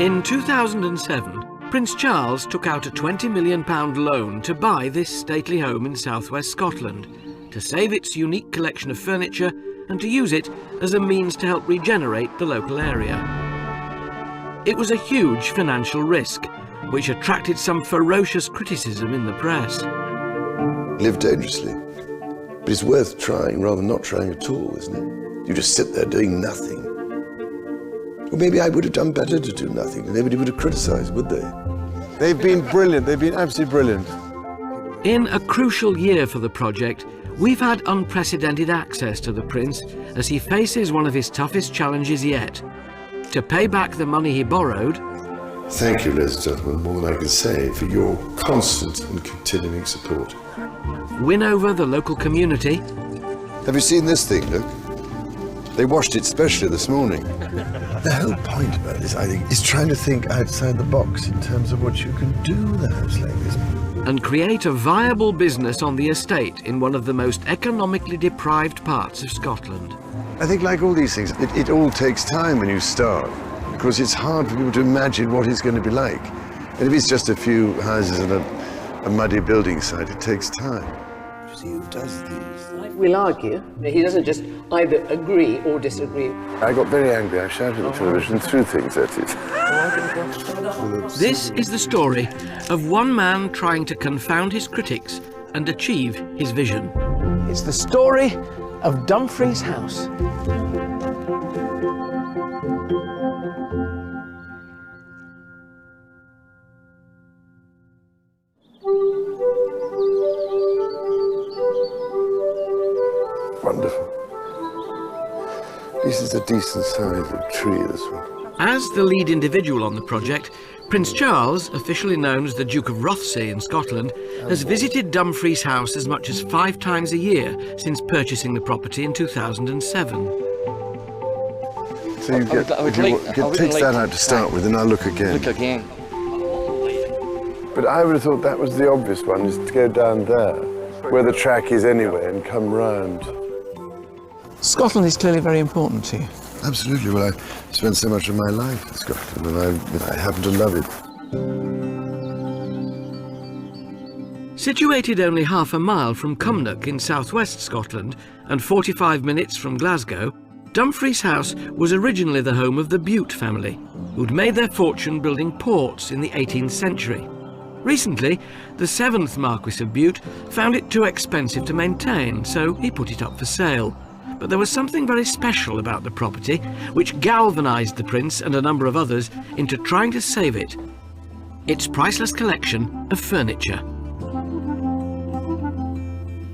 In 2007, Prince Charles took out a £20 million loan to buy this stately home in southwest Scotland, to save its unique collection of furniture and to use it as a means to help regenerate the local area. It was a huge financial risk, which attracted some ferocious criticism in the press. Live dangerously, but it's worth trying rather than not trying at all, isn't it? You just sit there doing nothing. Or maybe I would have done better to do nothing, and nobody would have criticised, would they? They've been brilliant, they've been absolutely brilliant. In a crucial year for the project, we've had unprecedented access to the Prince as he faces one of his toughest challenges yet: to pay back the money he borrowed. Thank you, ladies and gentlemen, more than I can say, for your constant and continuing support. Win over the local community. Have you seen this thing, look? They washed it specially this morning. The whole point about this, I think, is trying to think outside the box in terms of what you can do with a house like this. And create a viable business on the estate in one of the most economically deprived parts of Scotland. I think, like all these things, it all takes time when you start, because it's hard for people to imagine what it's going to be like. And if it's just a few houses and a muddy building site, it takes time. See who does these. We'll argue. He doesn't just either agree or disagree. I got very angry. I shouted at the television, threw things at it. This is the story of one man trying to confound his critics and achieve his vision. It's the story of Dumfries House. Wonderful. This is a decent sized tree, this one. As the lead individual on the project, Prince Charles, officially known as the Duke of Rothesay in Scotland, has visited Dumfries House as much as 5 times a year since purchasing the property in 2007. So you take that out to start with, and I'll look again. Look again. But I would have thought that was the obvious one, is to go down there, where the track is anyway, and come round. Scotland is clearly very important to you. Absolutely. Well, I spent so much of my life in Scotland, and I happen to love it. Situated only half a mile from Cumnock in southwest Scotland and 45 minutes from Glasgow, Dumfries House was originally the home of the Bute family, who'd made their fortune building ports in the 18th century. Recently, the 7th Marquis of Bute found it too expensive to maintain, so he put it up for sale. But there was something very special about the property which galvanised the Prince and a number of others into trying to save it: its priceless collection of furniture.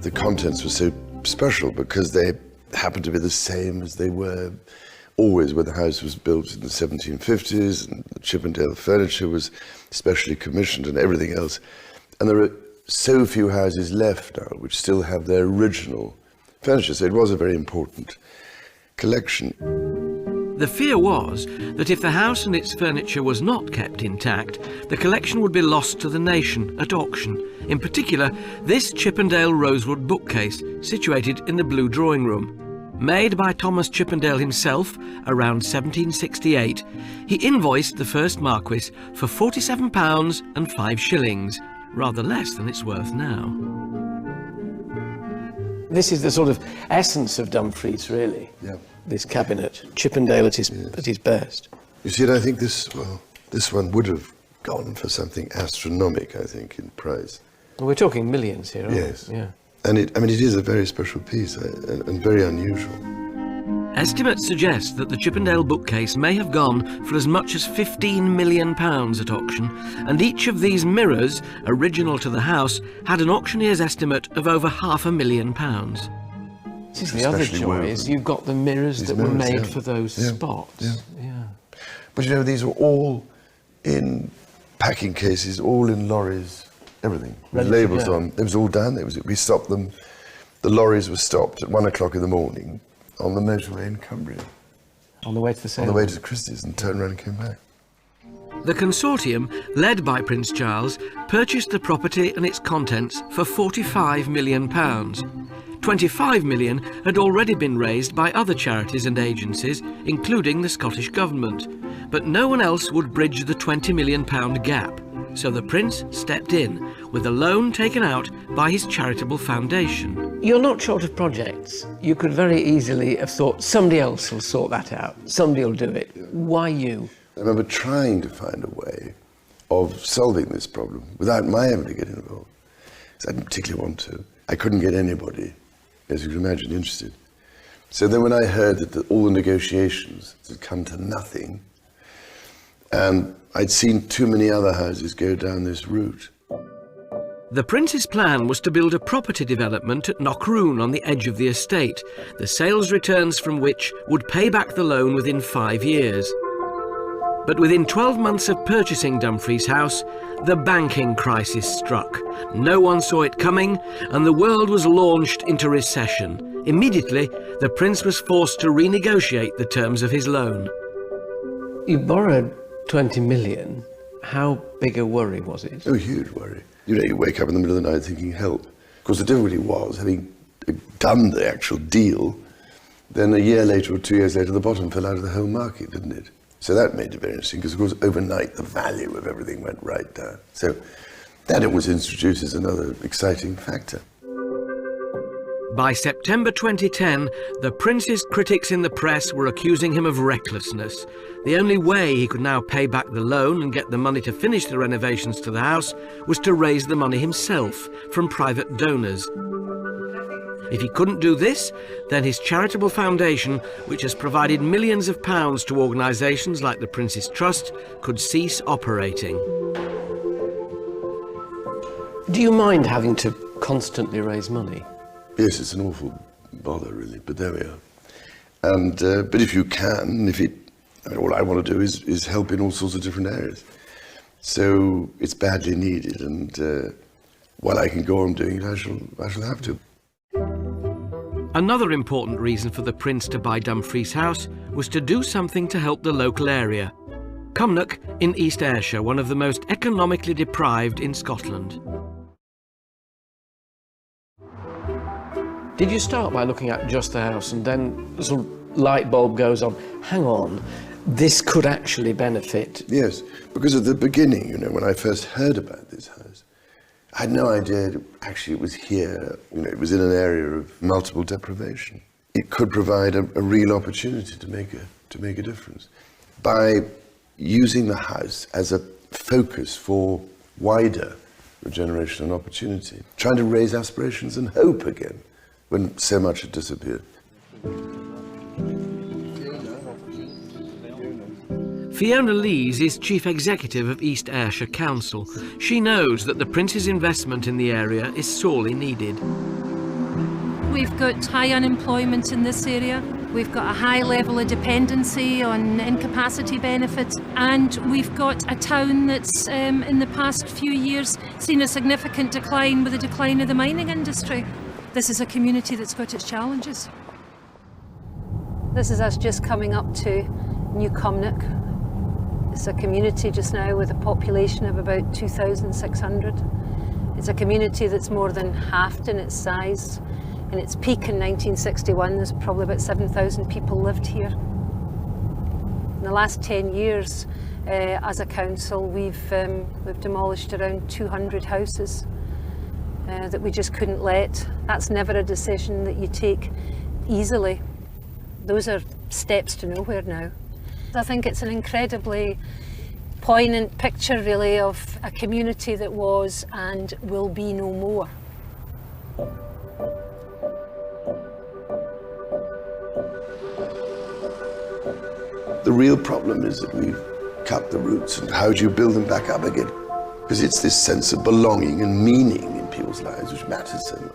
The contents were so special because they happened to be the same as they were always when the house was built in the 1750s, and the Chippendale furniture was specially commissioned and everything else. And there are so few houses left now which still have their original furniture, so it was a very important collection. The fear was that if the house and its furniture was not kept intact, the collection would be lost to the nation at auction. In particular, this Chippendale rosewood bookcase situated in the Blue Drawing Room. Made by Thomas Chippendale himself around 1768, he invoiced the first Marquis for £47 and 5 shillings, rather less than it's worth now. This is the sort of essence of Dumfries, really. Yeah. This cabinet, Chippendale at his best. You see, and I think this one would have gone for something astronomical, I think, in price. Well, we're talking millions here, aren't we? Yes. Yeah. And it is a very special piece and very unusual. Estimates suggest that the Chippendale bookcase may have gone for as much as £15 million at auction, and each of these mirrors, original to the house, had an auctioneer's estimate of over £500,000. This is the other joy, is you've got the mirrors that were made for those spots. Yeah. But you know, these were all in packing cases, all in lorries, everything. With labels on. It was all done. We stopped them. The lorries were stopped at 1 o'clock in the morning on the motorway in Cumbria. On the way to the sale? On the way to the Christie's, and turned around and came back. The consortium, led by Prince Charles, purchased the property and its contents for £45 million. £25 million had already been raised by other charities and agencies, including the Scottish Government. but no one else would bridge the £20 million gap. So the Prince stepped in, with a loan taken out by his charitable foundation. You're not short of projects. You could very easily have thought, somebody else will sort that out, somebody will do it. Why you? I remember trying to find a way of solving this problem without my having to get involved. Because I didn't particularly want to. I couldn't get anybody, as you can imagine, interested. So then when I heard that all the negotiations had come to nothing, and I'd seen too many other houses go down this route. The Prince's plan was to build a property development at Knockroon on the edge of the estate, the sales returns from which would pay back the loan within 5 years. But within 12 months of purchasing Dumfries House, the banking crisis struck. No one saw it coming, and the world was launched into recession. Immediately, the Prince was forced to renegotiate the terms of his loan. You borrowed 20 million. How big a worry was it? Oh, huge worry. You know, you wake up in the middle of the night thinking, help. Of course, the difficulty was, having done the actual deal, then a year later or 2 years later, the bottom fell out of the whole market, didn't it? So that made it very interesting, because of course, overnight, the value of everything went right down. So that it was introduced as another exciting factor. By September 2010, the Prince's critics in the press were accusing him of recklessness. The only way he could now pay back the loan and get the money to finish the renovations to the house was to raise the money himself from private donors. If he couldn't do this, then his charitable foundation, which has provided millions of pounds to organisations like the Prince's Trust, could cease operating. Do you mind having to constantly raise money? Yes, it's an awful bother, really, but there we are. And but if you can, I mean, all I want to do is help in all sorts of different areas. So it's badly needed, and while I can go on doing it, I shall have to. Another important reason for the Prince to buy Dumfries House was to do something to help the local area. Cumnock in East Ayrshire, one of the most economically deprived in Scotland. Did you start by looking at just the house and then the sort of light bulb goes on, hang on, this could actually benefit? Yes, because at the beginning, you know, when I first heard about this house, I had no idea actually it was here. You know, it was in an area of multiple deprivation. It could provide a real opportunity to make a difference by using the house as a focus for wider regeneration and opportunity, trying to raise aspirations and hope again when so much had disappeared. Fiona Lees is Chief Executive of East Ayrshire Council. She knows that the Prince's investment in the area is sorely needed. We've got high unemployment in this area. We've got a high level of dependency on incapacity benefits, and we've got a town that's in the past few years seen a significant decline with the decline of the mining industry. This is a community that's got its challenges. This is us just coming up to New Cumnock. It's a community just now with a population of about 2,600. It's a community that's more than halved in its size. In its peak in 1961, there's probably about 7,000 people lived here. In the last 10 years, as a council, we've demolished around 200 houses that we just couldn't let. That's never a decision that you take easily. Those are steps to nowhere now. I think it's an incredibly poignant picture, really, of a community that was and will be no more. The real problem is that we've cut the roots, and how do you build them back up again? Because it's this sense of belonging and meaning in people's lives which matters so much.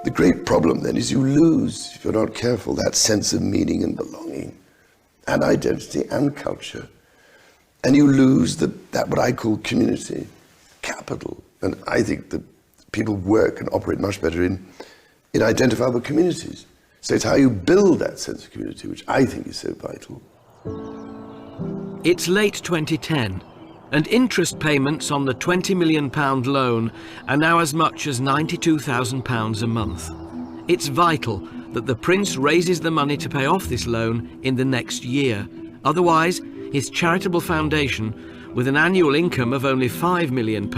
The great problem then is you lose, if you're not careful, that sense of meaning and belonging and identity and culture. And you lose that what I call community capital. And I think that people work and operate much better in identifiable communities. So it's how you build that sense of community, which I think is so vital. It's late 2010, and interest payments on the £20 million loan are now as much as £92,000 a month. It's vital that the Prince raises the money to pay off this loan in the next year, Otherwise, his charitable foundation, with an annual income of only £5 million,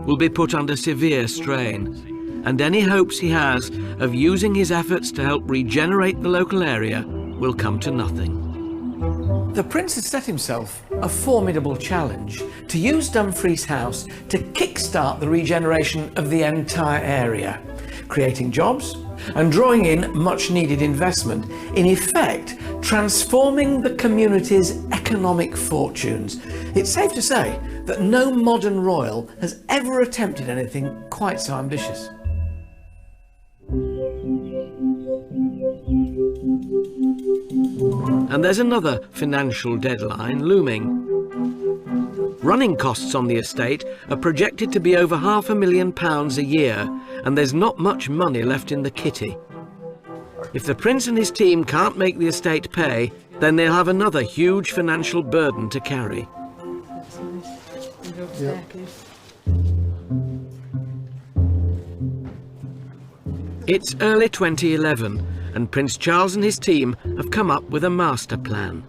will be put under severe strain. And any hopes he has of using his efforts to help regenerate the local area will come to nothing. The Prince has set himself a formidable challenge to use Dumfries House to kickstart the regeneration of the entire area, creating jobs and drawing in much needed investment, in effect transforming the community's economic fortunes. It's safe to say that no modern royal has ever attempted anything quite so ambitious. And there's another financial deadline looming. Running costs on the estate are projected to be over £500,000 a year, and there's not much money left in the kitty. If the Prince and his team can't make the estate pay, then they'll have another huge financial burden to carry. It's early 2011, and Prince Charles and his team have come up with a master plan.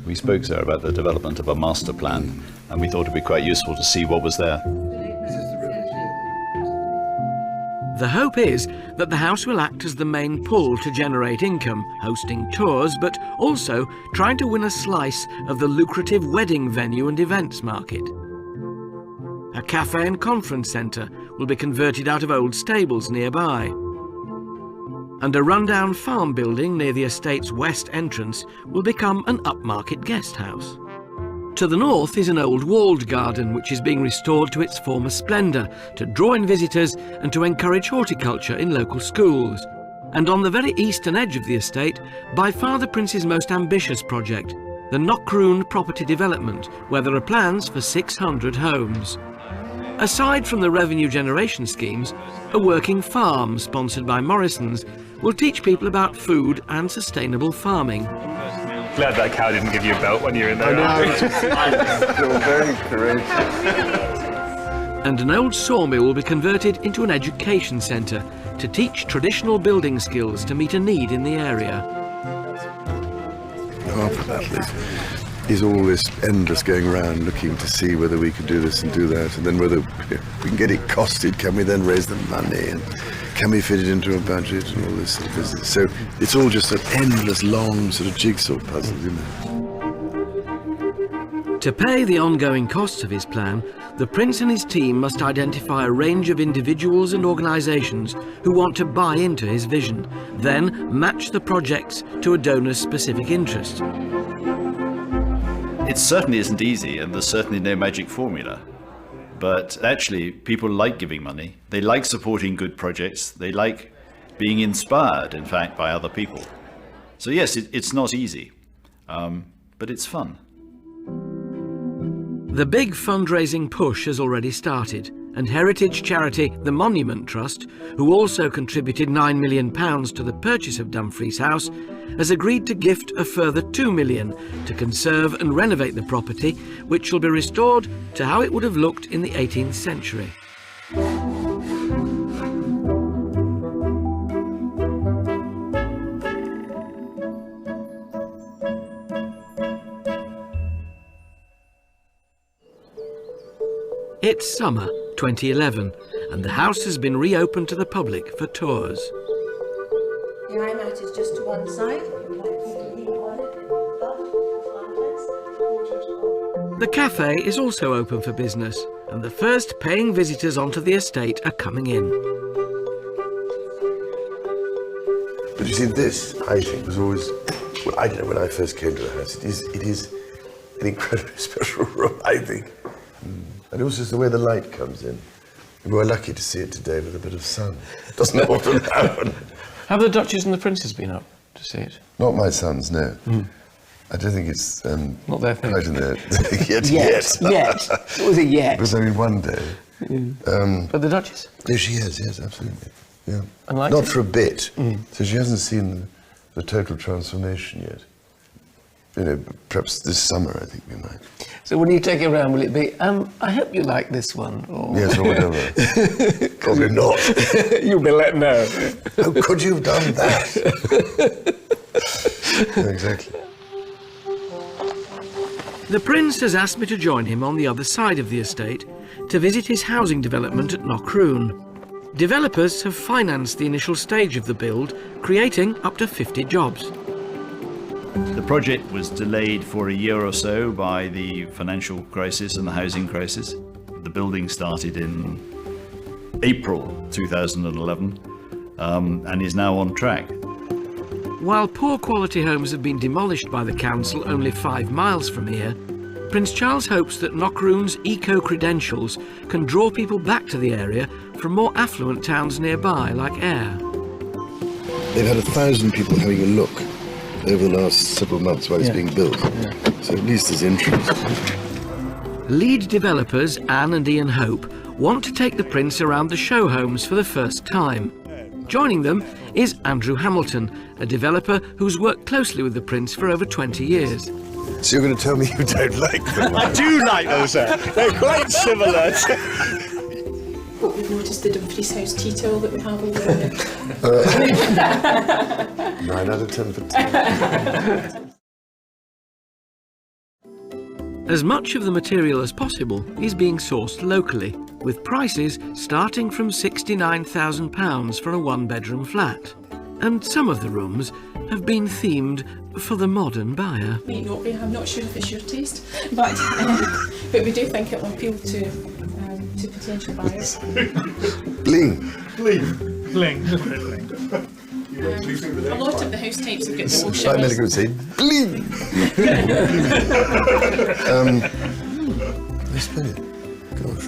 We spoke, sir, about the development of a master plan, and we thought it'd be quite useful to see what was there. The hope is that the house will act as the main pull to generate income, hosting tours, but also trying to win a slice of the lucrative wedding venue and events market. A cafe and conference centre will be converted out of old stables nearby. And a rundown farm building near the estate's west entrance will become an upmarket guest house. To the north is an old walled garden which is being restored to its former splendour to draw in visitors and to encourage horticulture in local schools. And on the very eastern edge of the estate, by far the Prince's most ambitious project, the Knockroon property development, where there are plans for 600 homes. Aside from the revenue generation schemes, a working farm sponsored by Morrison's will teach people about food and sustainable farming. Glad that cow didn't give you a belt when you were in there. I know, you're very courageous. And an old sawmill will be converted into an education centre to teach traditional building skills to meet a need in the area. Half of that is all this endless going around looking to see whether we can do this and do that, and then whether we can get it costed, can we then raise the money, and can we fit it into a budget and all this sort of business. So it's all just an endless long sort of jigsaw puzzle, you know. To pay the ongoing costs of his plan, the Prince and his team must identify a range of individuals and organisations who want to buy into his vision, then match the projects to a donor's specific interest. It certainly isn't easy, and there's certainly no magic formula. But actually, people like giving money. They like supporting good projects. They like being inspired, in fact, by other people. So yes, it's not easy, but it's fun. The big fundraising push has already started, and heritage charity The Monument Trust, who also contributed £9 million to the purchase of Dumfries House, has agreed to gift a further £2 million to conserve and renovate the property, which will be restored to how it would have looked in the 18th century. It's summer 2011, and the house has been reopened to the public for tours. The eye mat is just to one side. The cafe is also open for business, and the first paying visitors onto the estate are coming in. But you see, this, I think, was always, well, I don't know, when I first came to the house, it is an incredibly special room, I think. And also the way the light comes in. And we're lucky to see it today with a bit of sun. It doesn't often happen. Have the Duchess and the Princes been up to see it? Not my sons, no. I don't think it's not their thing. Quite in there yet. Yet. It was a yet. Because I mean, one day. But the Duchess? Yes, she is, yes, absolutely. Yeah. And like Not it? for a bit. So she hasn't seen the total transformation yet. You know, perhaps this summer I think we might. So when you take it around, will it be, I hope you like this one? Or... Yes, or whatever. Probably not. You'll be let know. How could you have done that? Exactly. The Prince has asked me to join him on the other side of the estate to visit his housing development at Knockroon. Developers have financed the initial stage of the build, creating up to 50 jobs. The project was delayed for a year or so by the financial crisis and the housing crisis. The building started in April 2011 and is now on track. While poor quality homes have been demolished by the council only 5 miles from here, Prince Charles hopes that Knockroon's eco-credentials can draw people back to the area from more affluent towns nearby, like Ayr. They've had 1,000 people having a look over the last several months while it's being built. So at least there's interest. Lead developers Anne and Ian Hope want to take the Prince around the show homes for the first time. Joining them is Andrew Hamilton, a developer who's worked closely with the Prince for over 20 years. So you're going to tell me you don't like them? I do like those, sir. They're quite similar. But we've noticed the Dumfries House tea towel that we have over there. 9 out of 10 for 10. As much of the material as possible is being sourced locally, with prices starting from £69,000 for a one-bedroom flat. And some of the rooms have been themed for the modern buyer. I'm not sure if it's your taste, but we do think it will appeal to potential buyers. Bling. Bling. Just a bit bling. A lot of the house types have got double I'm showers. going to say bling. They spin it. Gosh.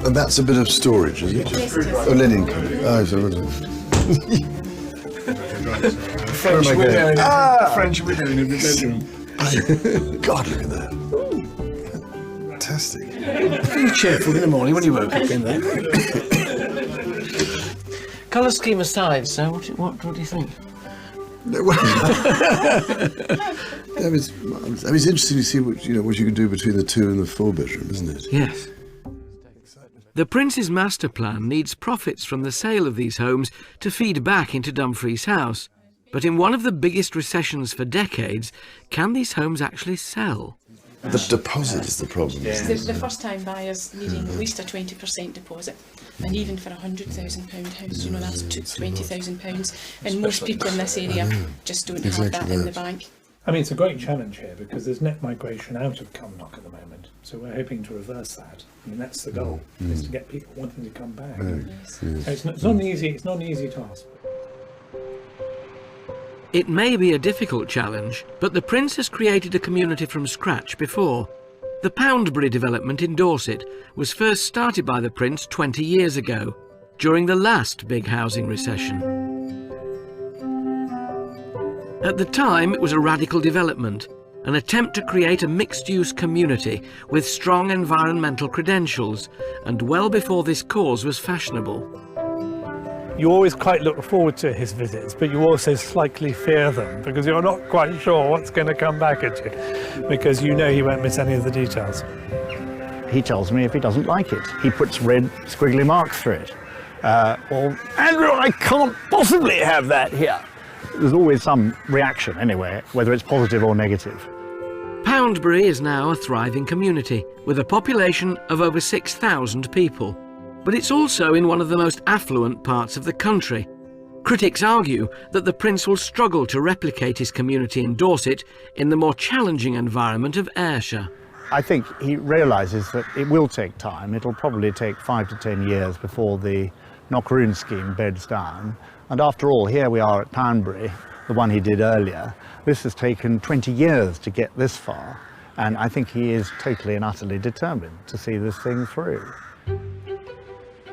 And that's a bit of storage, is it? Yes, it is. Oh, linen. Oh, so French widow in French widow in the bedroom. God, look at that. Fantastic. Pretty cheerful in the morning when you woke up in there. Colour scheme aside, so what do you think? No, well, I mean, it's interesting to see what you can do between the 2 and the 4 bedroom, isn't it? Yes. The Prince's master plan needs profits from the sale of these homes to feed back into Dumfries House. But in one of the biggest recessions for decades, can these homes actually sell? The deposit is the problem. The first-time buyers needing at least a 20% deposit, and even for a £100,000 house, that's £20,000, and most people in this area just don't have that in the bank. I mean, it's a great challenge here because there's net migration out of Cumnock at the moment, so we're hoping to reverse that. I mean, that's the goal, is to get people wanting to come back. So it's not an easy task. It may be a difficult challenge, but the Prince has created a community from scratch before. The Poundbury development in Dorset was first started by the Prince 20 years ago, during the last big housing recession. At the time, it was a radical development, an attempt to create a mixed-use community with strong environmental credentials, and well before this cause was fashionable. You always quite look forward to his visits, but you also slightly fear them because you're not quite sure what's going to come back at you, because you know he won't miss any of the details. He tells me if he doesn't like it. He puts red squiggly marks through it. Or, Andrew, I can't possibly have that here. There's always some reaction anyway, whether it's positive or negative. Poundbury is now a thriving community with a population of over 6,000 people. But it's also in one of the most affluent parts of the country. Critics argue that the Prince will struggle to replicate his community in Dorset in the more challenging environment of Ayrshire. I think he realises that it will take time. It'll probably take 5 to 10 years before the Knockroon scheme beds down. And after all, here we are at Poundbury, the one he did earlier. This has taken 20 years to get this far. And I think he is totally and utterly determined to see this thing through.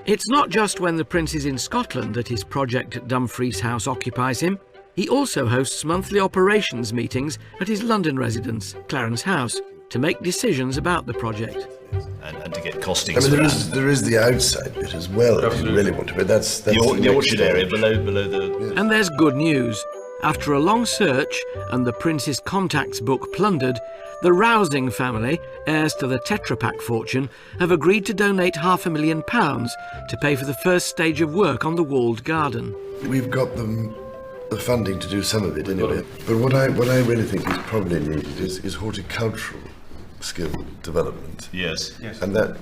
It's not just when the Prince is in Scotland that his project at Dumfries House occupies him. He also hosts monthly operations meetings at his London residence, Clarence House, to make decisions about the project. And to get costings. I mean, there is the outside bit as well, if you really want to, but that's the orchard area below the... And there's good news. After a long search and the Prince's contacts book plundered, the Rousing family, heirs to the Tetra Pak fortune, have agreed to donate £500,000 to pay for the first stage of work on the walled garden. We've got them the funding to do some of it anyway. But what I really think is probably needed is horticultural skill development. Yes. And that,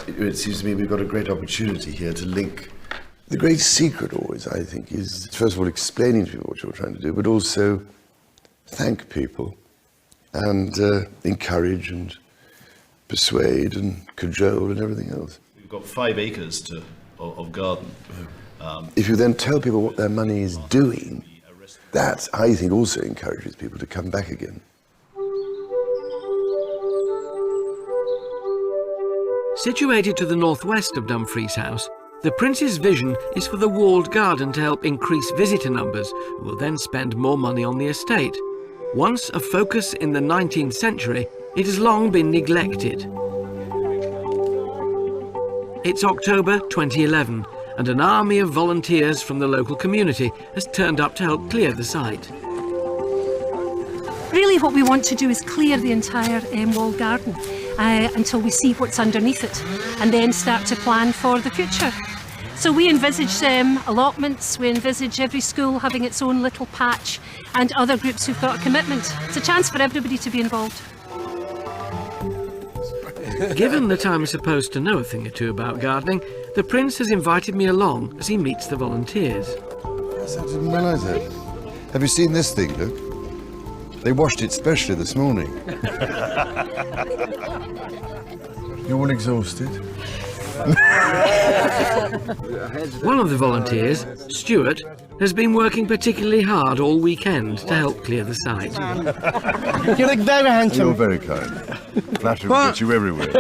it seems to me we've got a great opportunity here to link. The great secret always, I think, is first of all explaining to people what you're trying to do, but also thank people and encourage and persuade and cajole and everything else. We've got 5 acres of garden. If you then tell people what their money is doing, that, I think, also encourages people to come back again. Situated to the northwest of Dumfries House, the Prince's vision is for the walled garden to help increase visitor numbers, who will then spend more money on the estate. Once a focus in the 19th century, it has long been neglected. It's October 2011, and an army of volunteers from the local community has turned up to help clear the site. Really what we want to do is clear the entire walled garden until we see what's underneath it, and then start to plan for the future. So we envisage allotments, we envisage every school having its own little patch, and other groups who've got a commitment. It's a chance for everybody to be involved. Given that I'm supposed to know a thing or two about gardening, the Prince has invited me along as he meets the volunteers. Yes, I didn't realise that. Have you seen this thing, look? They washed it specially this morning. You're all exhausted. One of the volunteers, Stuart, has been working particularly hard all weekend to help clear the site. You look very handsome. You're very kind. Flattery will get you everywhere.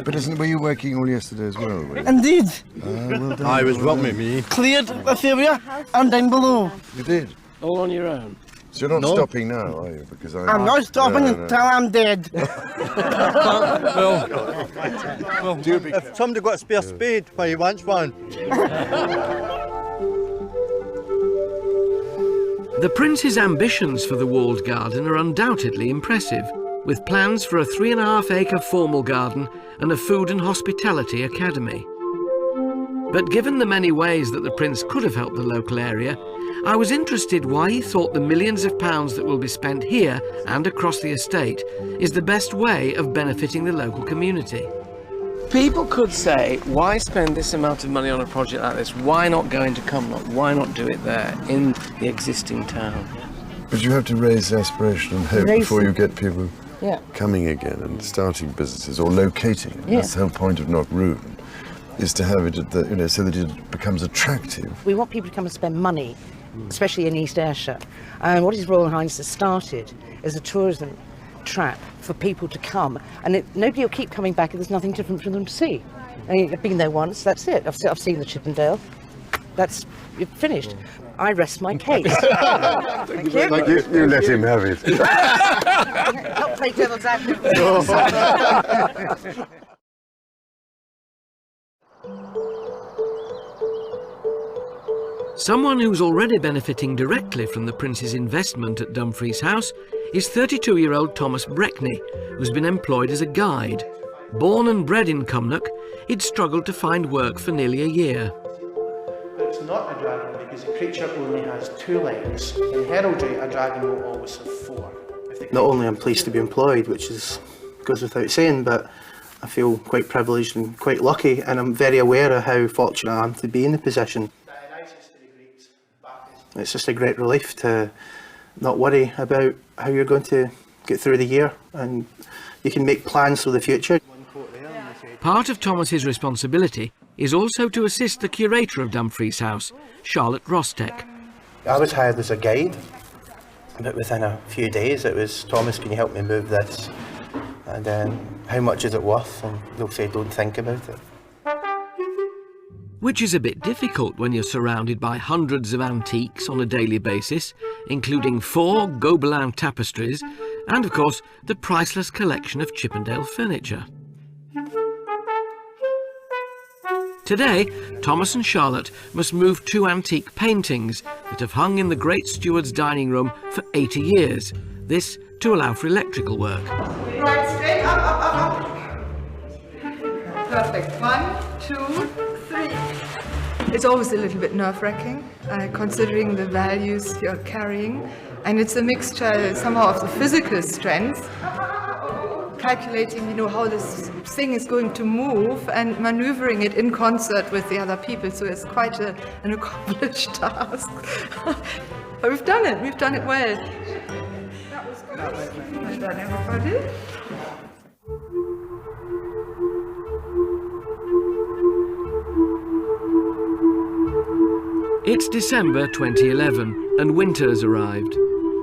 But were you working all yesterday as well? Were you? Indeed. Well done. I was helping me. Cleared this area and down below. You did? All on your own? So you're not stopping now, are you? Because I'm not stopping until I'm dead. well, if somebody got a spare spade, why he wants one. The Prince's ambitions for the walled garden are undoubtedly impressive, with plans for a 3.5-acre formal garden and a food and hospitality academy. But given the many ways that the Prince could have helped the local area, I was interested why he thought the millions of pounds that will be spent here and across the estate is the best way of benefiting the local community. People could say, why spend this amount of money on a project like this? Why not go into Cumnock? Why not do it there, in the existing town? But you have to raise aspiration and hope before you get people coming again and starting businesses or locating. That's the whole point of Knockroon, is to have it, so that it becomes attractive. We want people to come and spend money, especially in East Ayrshire. And what His Royal Highness has started is a tourism trap for people to come, and nobody will keep coming back if there's nothing different for them to see. I've been there once, that's it. I've seen the Chippendale. That's finished. I rest my case. Thank you. You let him have it. Not play devil's advocate. Someone who's already benefiting directly from the Prince's investment at Dumfries House is 32-year-old Thomas Breckney, who's been employed as a guide. Born and bred in Cumnock, he'd struggled to find work for nearly a year. It's not a dragon because a creature only has 2 legs. In heraldry, a dragon will always have 4. Not only am I pleased to be employed, which goes without saying, but I feel quite privileged and quite lucky, and I'm very aware of how fortunate I am to be in the position. It's just a great relief to not worry about how you're going to get through the year, and you can make plans for the future. Part of Thomas's responsibility is also to assist the curator of Dumfries House, Charlotte Rostek. I was hired as a guide, but within a few days it was, Thomas, can you help me move this? And then, how much is it worth? And they'll say, don't think about it. Which is a bit difficult when you're surrounded by hundreds of antiques on a daily basis, including 4 Gobelin tapestries and, of course, the priceless collection of Chippendale furniture. Today, Thomas and Charlotte must move 2 antique paintings that have hung in the Great Steward's dining room for 80 years, this to allow for electrical work. Right, straight, up. Perfect. 1, 2, 3. It's always a little bit nerve-wracking, considering the values you're carrying. And it's a mixture somehow of the physical strength, calculating, how this thing is going to move and maneuvering it in concert with the other people. So it's quite an accomplished task. But we've done it well. That was good. Well done, everybody. It's December 2011 and winter's arrived.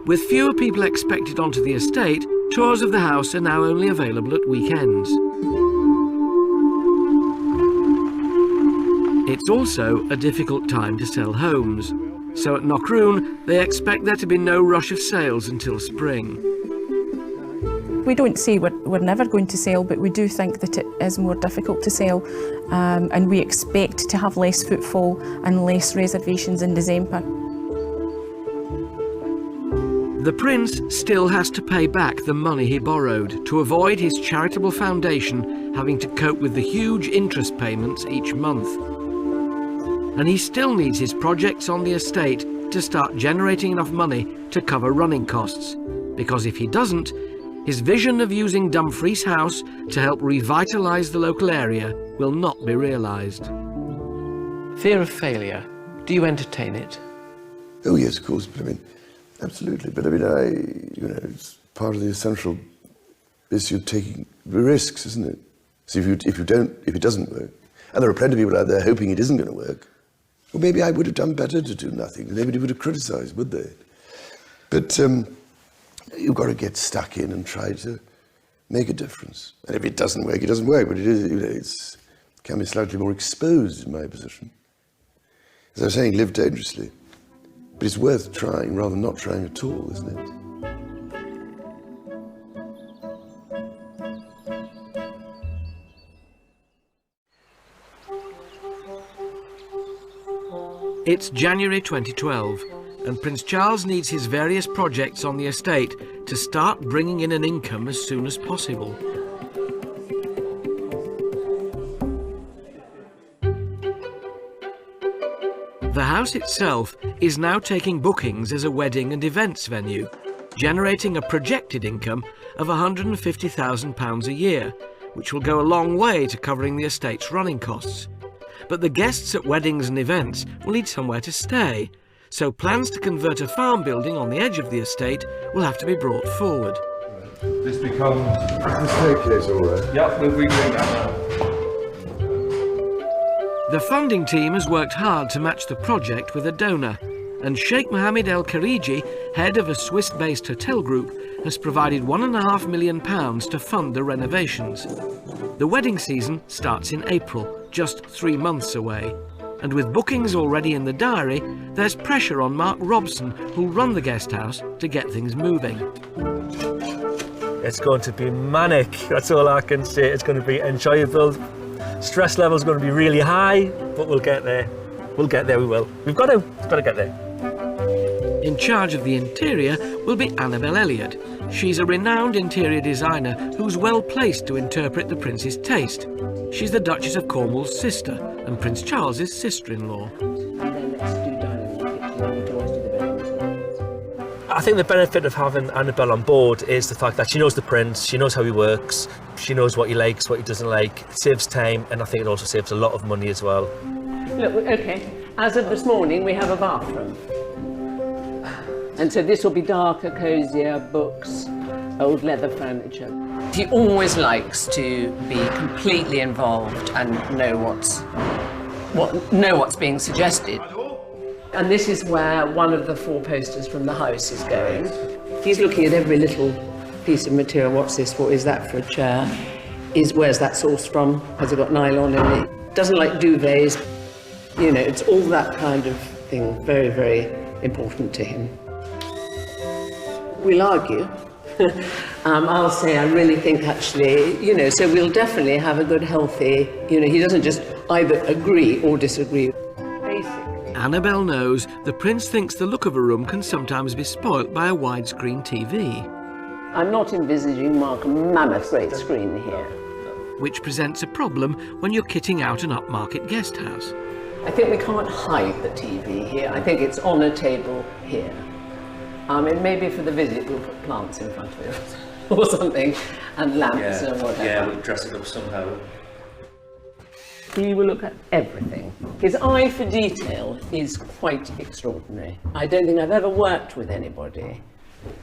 With fewer people expected onto the estate, tours of the house are now only available at weekends. It's also a difficult time to sell homes, so at Knockroon they expect there to be no rush of sales until spring. We don't say we're never going to sell, but we do think that it is more difficult to sell, and we expect to have less footfall and less reservations in December. The Prince still has to pay back the money he borrowed to avoid his charitable foundation having to cope with the huge interest payments each month. And he still needs his projects on the estate to start generating enough money to cover running costs, because if he doesn't, his vision of using Dumfries House to help revitalise the local area will not be realised. Fear of failure, do you entertain it? Oh yes, of course, but absolutely. But it's part of the essential issue of taking the risks, isn't it? So if it doesn't work, and there are plenty of people out there hoping it isn't going to work, well, maybe I would have done better to do nothing. Nobody would have criticised, would they? But you've got to get stuck in and try to make a difference. And if it doesn't work, it doesn't work. But it can be slightly more exposed in my position. As I was saying, live dangerously. But it's worth trying rather than not trying at all, isn't it? It's January 2012, and Prince Charles needs his various projects on the estate to start bringing in an income as soon as possible. The house itself is now taking bookings as a wedding and events venue, generating a projected income of £150,000 a year, which will go a long way to covering the estate's running costs. But the guests at weddings and events will need somewhere to stay, so plans to convert a farm building on the edge of the estate will have to be brought forward. This becomes... The staircase, all right? Yep, we'll be doing that now. The funding team has worked hard to match the project with a donor, and Sheikh Mohammed El Khariji, head of a Swiss-based hotel group, has provided £1.5 million to fund the renovations. The wedding season starts in April, just 3 months away. And with bookings already in the diary, there's pressure on Mark Robson, who'll run the guest house, to get things moving. It's going to be manic, that's all I can say. It's going to be enjoyable. Stress level's going to be really high, but we'll get there. We'll get there, we will. We've got to get there. In charge of the interior will be Annabel Elliott. She's a renowned interior designer who's well placed to interpret the Prince's taste. She's the Duchess of Cornwall's sister and Prince Charles's sister-in-law. I think the benefit of having Annabel on board is the fact that she knows the Prince, she knows how he works, she knows what he likes, what he doesn't like. It saves time, and I think it also saves a lot of money as well. Look, okay, as of this morning we have a bathroom. And so this will be darker, cosier, books, old leather furniture. He always likes to be completely involved and know what's being suggested. And this is where one of the 4 posters from the house is going. He's looking at every little piece of material. What's this for? Is that for a chair? Where's that sourced from? Has it got nylon in it? Doesn't like duvets. It's all that kind of thing. Very, very important to him. We'll argue. I'll say I really think actually, so we'll definitely have a good, healthy, he doesn't just either agree or disagree. Annabel knows the Prince thinks the look of a room can sometimes be spoilt by a widescreen TV. I'm not envisaging Mark a mammoth great screen here. Which presents a problem when you're kitting out an upmarket guest house. I think we can't hide the TV here. I think it's on a table here. And maybe for the visit we'll put plants in front of it or something, and lamps or whatever. Yeah, we'll dress it up somehow. He will look at everything. His eye for detail is quite extraordinary. I don't think I've ever worked with anybody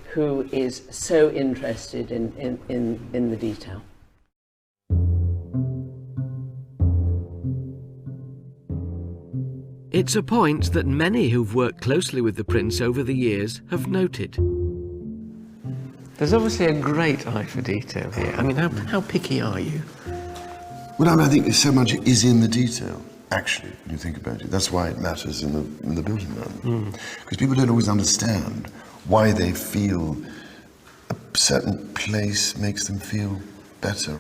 who is so interested in the detail. It's a point that many who've worked closely with the Prince over the years have noted. There's obviously a great eye for detail here. I mean, how picky are you? Well, I think so much is in the detail, actually, when you think about it. That's why it matters in the building environment. Because people don't always understand why they feel a certain place makes them feel better.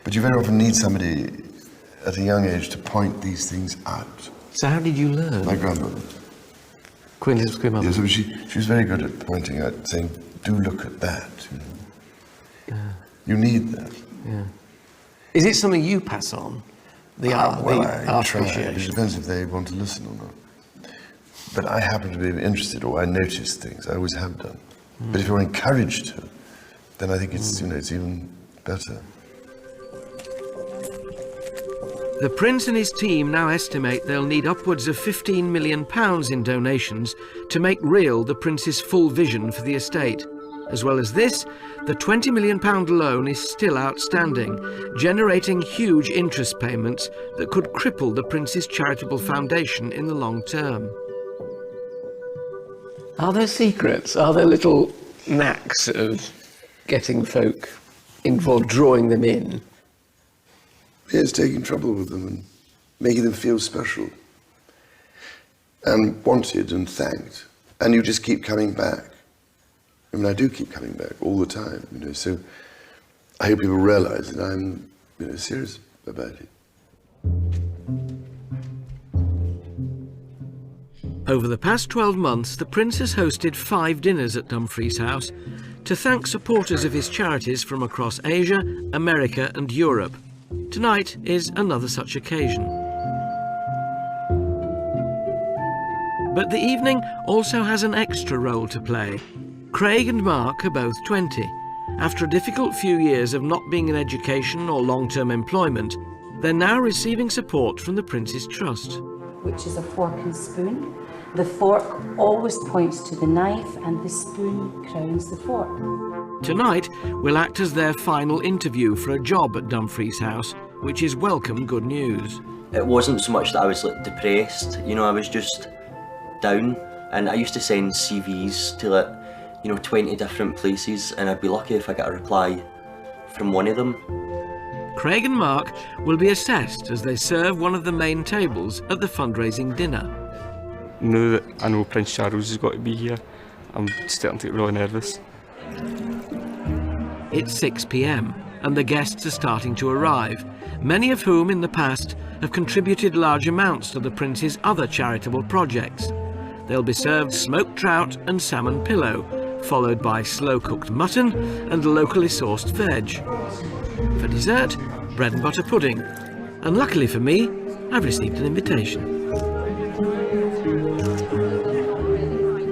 But you very often need somebody at a young age to point these things out. So how did you learn? My grandmother. Queen Elizabeth's grandmother? Yeah, so she was very good at pointing out, saying, do look at that. You know? Yeah. You need that. Yeah. Is it something you pass on? The art, well, the I try. It appreciation? depends if they want to listen or not. But I happen to be interested, or I notice things. I always have done. But if you're encouraged to, then I think it's it's even better. The Prince and his team now estimate they'll need upwards of £15 million in donations to make real the Prince's full vision for the estate. As well as this, the £20 million loan is still outstanding, generating huge interest payments that could cripple the Prince's charitable foundation in the long term. Are there secrets? Are there little knacks of getting folk involved, drawing them in? It's taking trouble with them and making them feel special and wanted and thanked. And you just keep coming back. I mean, I do keep coming back all the time, so I hope people realize that I'm, serious about it. Over the past 12 months, the Prince has hosted 5 dinners at Dumfries House to thank supporters of his charities from across Asia, America and Europe. Tonight is another such occasion. But the evening also has an extra role to play. Craig and Mark are both 20. After a difficult few years of not being in education or long-term employment, they're now receiving support from the Prince's Trust. Which is a fork and spoon. The fork always points to the knife and the spoon crowns the fork. Tonight will act as their final interview for a job at Dumfries House, which is welcome good news. It wasn't so much that I was depressed, I was just down, and I used to send CVs to 20 different places, and I'd be lucky if I got a reply from one of them. Craig and Mark will be assessed as they serve one of the main tables at the fundraising dinner. Now that I know Prince Charles has got to be here, I'm starting to get really nervous. It's 6 p.m. and the guests are starting to arrive, many of whom in the past have contributed large amounts to the Prince's other charitable projects. They'll be served smoked trout and salmon pillow, followed by slow-cooked mutton and locally sourced veg. For dessert, bread and butter pudding. And luckily for me, I've received an invitation.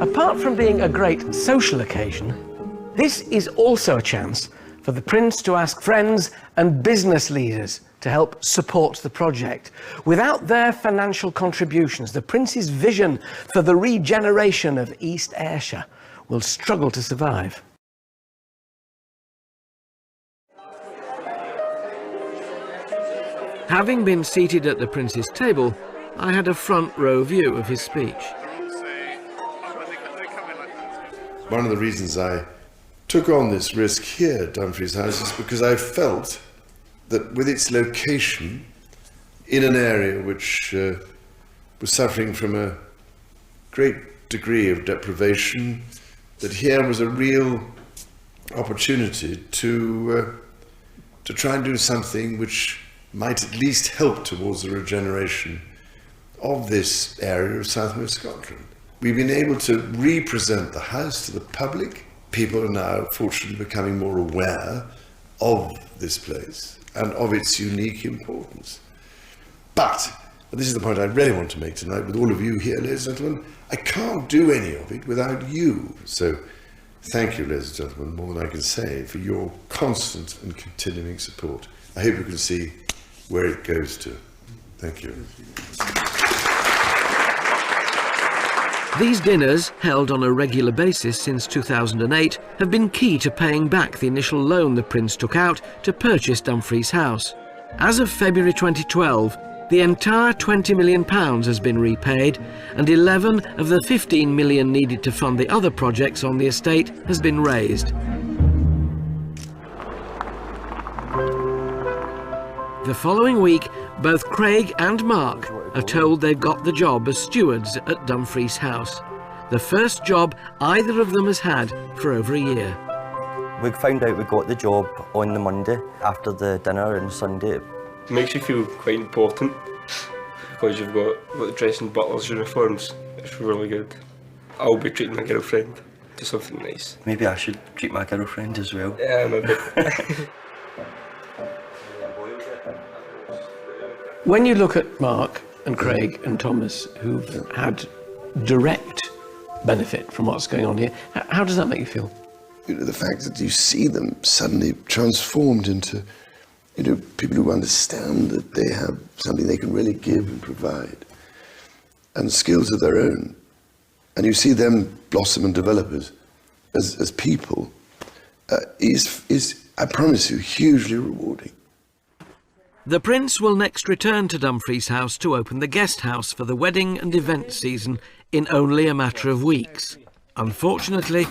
Apart from being a great social occasion, this is also a chance for the Prince to ask friends and business leaders to help support the project. Without their financial contributions, the Prince's vision for the regeneration of East Ayrshire will struggle to survive. Having been seated at the Prince's table, I had a front row view of his speech. One of the reasons I took on this risk here at Dumfries House is because I felt that with its location in an area which was suffering from a great degree of deprivation, that here was a real opportunity to try and do something which might at least help towards the regeneration of this area of southwest Scotland. We've been able to represent the house to the public. People are now fortunately becoming more aware of this place and of its unique importance. But But this is the point I really want to make tonight with all of you here, ladies and gentlemen. I can't do any of it without you. So thank you, ladies and gentlemen, more than I can say, for your constant and continuing support. I hope you can see where it goes to. Thank you. These dinners, held on a regular basis since 2008, have been key to paying back the initial loan the Prince took out to purchase Dumfries House. As of February 2012, the entire £20 million has been repaid, and 11 of the 15 million needed to fund the other projects on the estate has been raised. The following week, both Craig and Mark are told they've got the job as stewards at Dumfries House, the first job either of them has had for over a year. We found out we got the job on the Monday after the dinner on Sunday. It makes you feel quite important because you've got the dressing butlers' uniforms. It's really good. I'll be treating my girlfriend to something nice. Maybe I should treat my girlfriend as well. Yeah, maybe. When you look at Mark and Craig and Thomas, who've had direct benefit from what's going on here, how does that make you feel? You know, the fact that you see them suddenly transformed into, you know, people who understand that they have something they can really give and provide, and skills of their own, and you see them blossom and develop as people, is, I promise you, hugely rewarding. The Prince will next return to Dumfries House to open the guest house for the wedding and event season in only a matter of weeks. Unfortunately,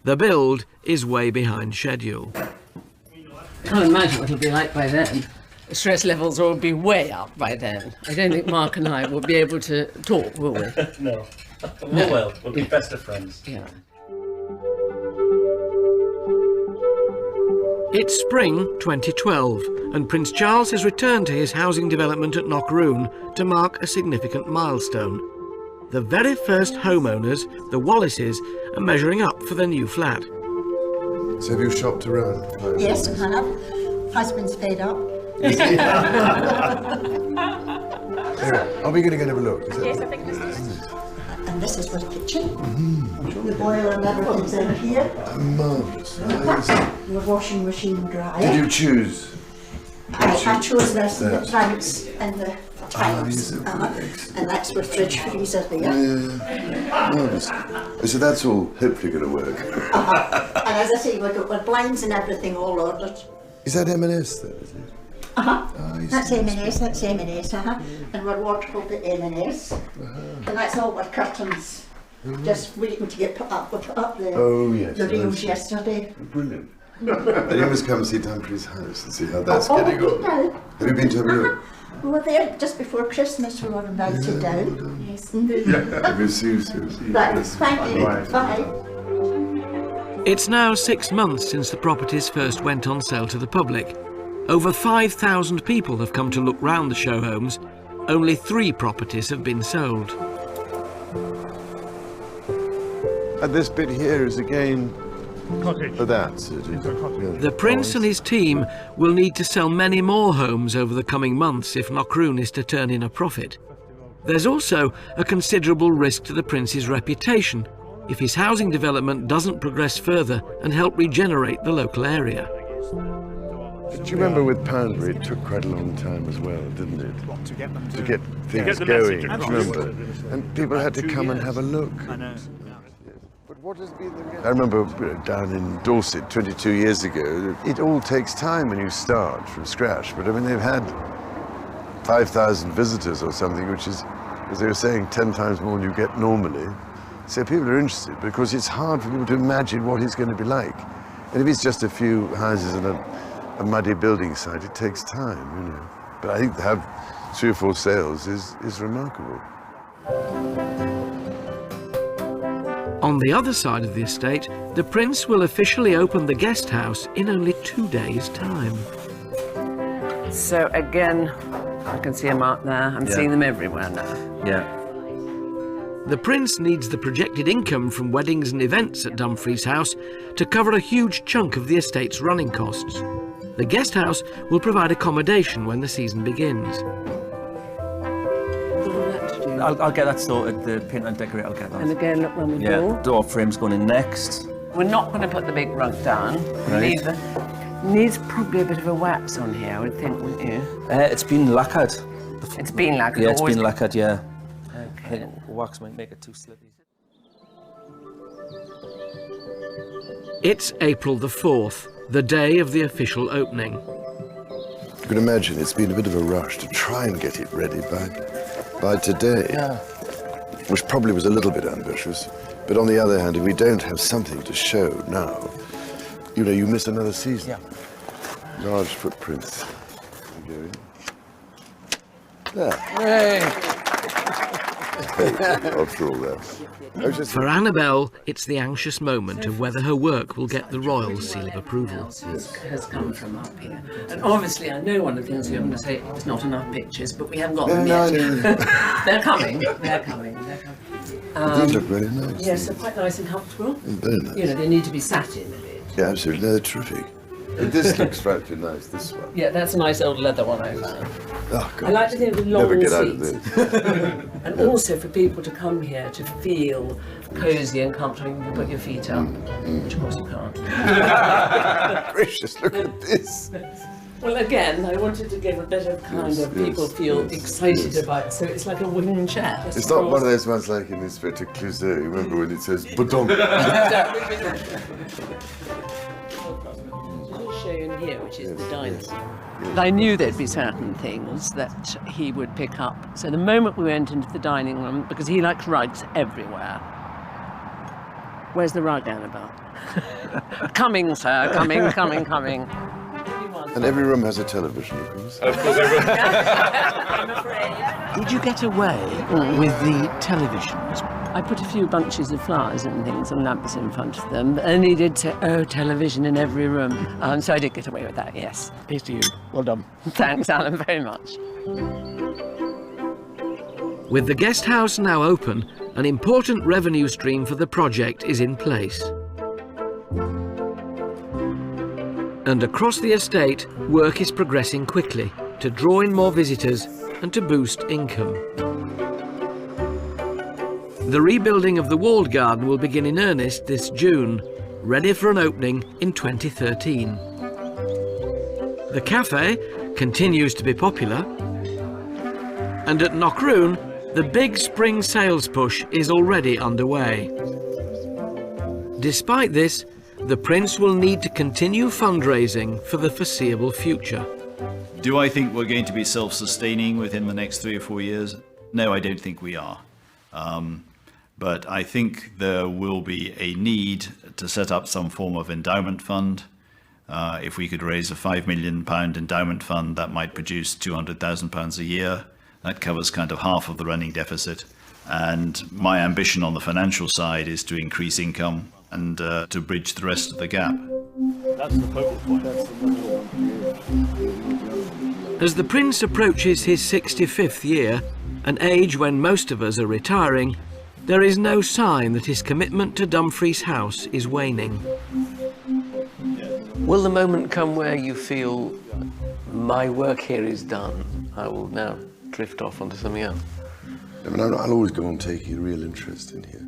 the build is way behind schedule. I can't imagine what it'll be like by then. The stress levels will be way up by then. I don't think Mark and I will be able to talk, will we? No. Well, we'll be best of friends. Yeah. It's spring 2012, and Prince Charles has returned to his housing development at Knockroon to mark a significant milestone. The very first homeowners, the Wallaces, are measuring up for their new flat. So have you shopped around? Yes, I have. Husband's fed up. Anyway, are we going to go and have a look? Yes, I think this is. And this is our kitchen. The boiler and everything's in here. Marvellous. Your washing machine dryer. Did you choose? I chose this, the trunks and the tiles. These And that's with fridge freezer there. Yeah. Marvellous. So that's all hopefully going to work. And as I say, we've got blinds and everything all ordered. Is that M&S then, is it? That's M&S, that's M&S, And we're wardrobe at M&S. And that's all our curtains. Just waiting to get put up. We put up the rails yesterday. Brilliant. And you must come see Dumfries House and see how that's getting on. Have you been to have a look? We were there just before Christmas, we were invited down. Yes. Have you seen Right, thank you. Bye. It's now 6 months since the properties first went on sale to the public. Over 5,000 people have come to look round the show homes. Only 3 properties have been sold. And this bit here is again for that. The Prince and his team will need to sell many more homes over the coming months if Knockroon is to turn in a profit. There's also a considerable risk to the Prince's reputation if his housing development doesn't progress further and help regenerate the local area. Do you remember with Poundbury, it took quite a long time as well, didn't it? To get things going, remember? And people had to come and have a look. I remember down in Dorset 22 years ago, it all takes time when you start from scratch, but I mean, they've had 5,000 visitors or something, which is, as they were saying, 10 times more than you get normally. So people are interested because it's hard for people to imagine what it's going to be like. And if it's just a few houses and a muddy building site, it takes time, you know. But I think to have 3 or 4 sales is remarkable. On the other side of the estate, the Prince will officially open the guest house in only 2 days' time. So again, I can see a mark there. I'm seeing them everywhere now. Yeah. The Prince needs the projected income from weddings and events at Dumfries House to cover a huge chunk of the estate's running costs. The guest house will provide accommodation when the season begins. I'll get that sorted, the paint and decorate, I'll get that. And again, look when we Yeah, go. door frame's going in next. We're not going to put the big rug down. Right. Needs probably a bit of a wax on here, I would think, wouldn't you? It's been lacquered. It's been lacquered? Yeah, it's always been lacquered, yeah. Okay. I think wax might make it too slippery. It's April the 4th, the day of the official opening. You can imagine it's been a bit of a rush to try and get it ready by today, which probably was a little bit ambitious. But on the other hand, if we don't have something to show now, you know, you miss another season. Yeah. Large footprints. There. Hey. After all that. For Annabelle, it's the anxious moment of whether her work will get the royal seal of approval. Has come from up here. And obviously, I know one of the things you're going to say, there's not enough pictures, but we haven't got them yet. They're coming. They're coming. These look really nice. Yes, they're quite nice and comfortable. Very nice. You know, they need to be sat in a bit. Yeah, absolutely. No, they're terrific. This looks frightfully nice, this one. Yeah, that's a nice old leather one I found. Oh, God. I like to think of long Never get out of seats. this. And also for people to come here to feel cosy and comfortable, you can put your feet up, which of course you can't. Gracious, look at this. Well, again, I wanted to give a bit of kind of people feel excited about it, so it's like a wooden chair. It's not one of those ones like in Inspector Clouseau. Remember when it says "Badong"? Show you in here, which is the dining room. I knew there'd be certain things that he would pick up. So the moment we went into the dining room, because he likes rugs everywhere. Where's the rug, Annabelle? Coming, sir, coming. And every room has a television, of course. Of course, everyone. I'm afraid. Did you get away with the televisions? I put a few bunches of flowers and things and lamps in front of them, and he did say, oh, television in every room. So I did get away with that, yes. Here's to you. Well done. Thanks, Alan, very much. With the guest house now open, an important revenue stream for the project is in place. And across the estate, work is progressing quickly to draw in more visitors and to boost income. The rebuilding of the walled garden will begin in earnest this June, ready for an opening in 2013. The cafe continues to be popular, and at Knockroon, the big spring sales push is already underway. Despite this, the Prince will need to continue fundraising for the foreseeable future. Do I think we're going to be self-sustaining within the next 3 or 4 years? No, I don't think we are. But I think there will be a need to set up some form of endowment fund. If we could raise a £5 million endowment fund, that might produce £200,000 a year. That covers kind of half of the running deficit. And my ambition on the financial side is to increase income and to bridge the rest of the gap. That's the focal point. As the Prince approaches his 65th year, an age when most of us are retiring, there is no sign that his commitment to Dumfries House is waning. Will the moment come where you feel my work here is done? I will now drift off onto something else. I mean, I'll always go on taking a real interest in here.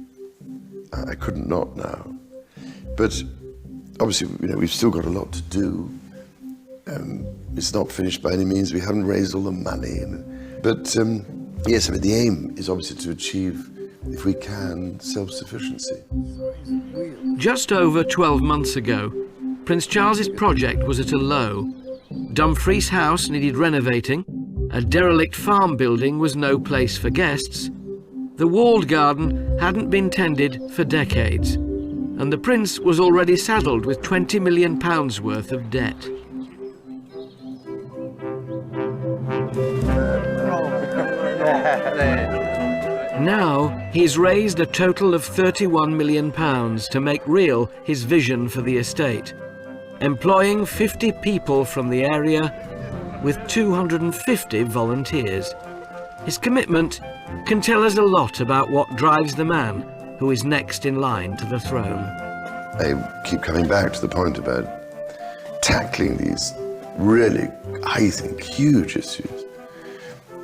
I couldn't not now. But obviously, you know, we've still got a lot to do. It's not finished by any means. We haven't raised all the money. But yes, I mean, the aim is obviously to achieve, if we can, self-sufficiency. Just over 12 months ago, Prince Charles's project was at a low. Dumfries House needed renovating, a derelict farm building was no place for guests, the walled garden hadn't been tended for decades, and the Prince was already saddled with £20 million worth of debt. Now, he's raised a total of £31 million to make real his vision for the estate, employing 50 people from the area with 250 volunteers. His commitment can tell us a lot about what drives the man who is next in line to the throne. I keep coming back to the point about tackling these really, I think, huge issues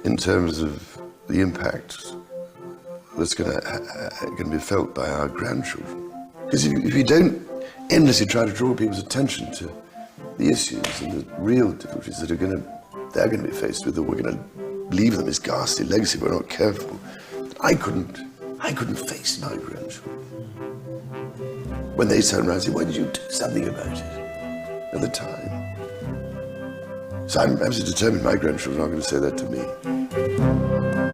in terms of the impact that's going to be felt by our grandchildren. Because if you don't endlessly try to draw people's attention to the issues and the real difficulties that they're going to be faced with, or we're going to leave them as ghastly legacy if we're not careful. I couldn't face my grandchildren when they turn around and say, why did you do something about it at the time? So I'm absolutely determined my grandchildren aren't going to say that to me.